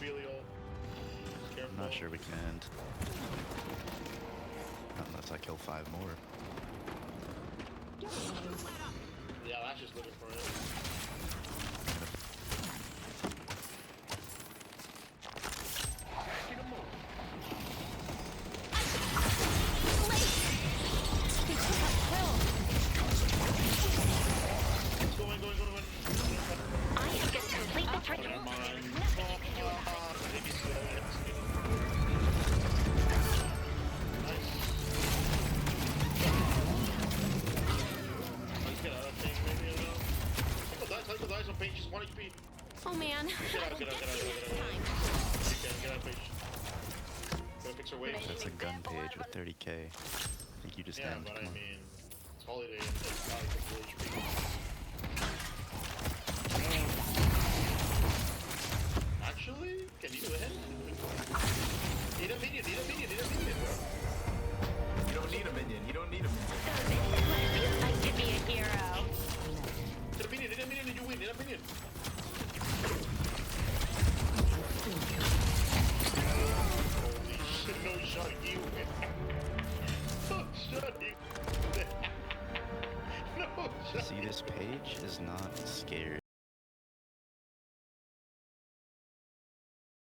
Belial. I'm not sure we can end. Unless I kill 5 more. Yeah, that's just looking for it. Going. I have just complete the trick. Never mind. Nothing you can do about it. Maybe slow. Nice. Let's get out of that thing, maybe, I don't know. Cycle dice on page, just 1 HP. Oh man, Get out. this time. Get out, page. Gotta fix our waves. That's a gun page with 30k. I think you just Yeah, end. but I Come on. mean, it's holiday and it's not like a full HP.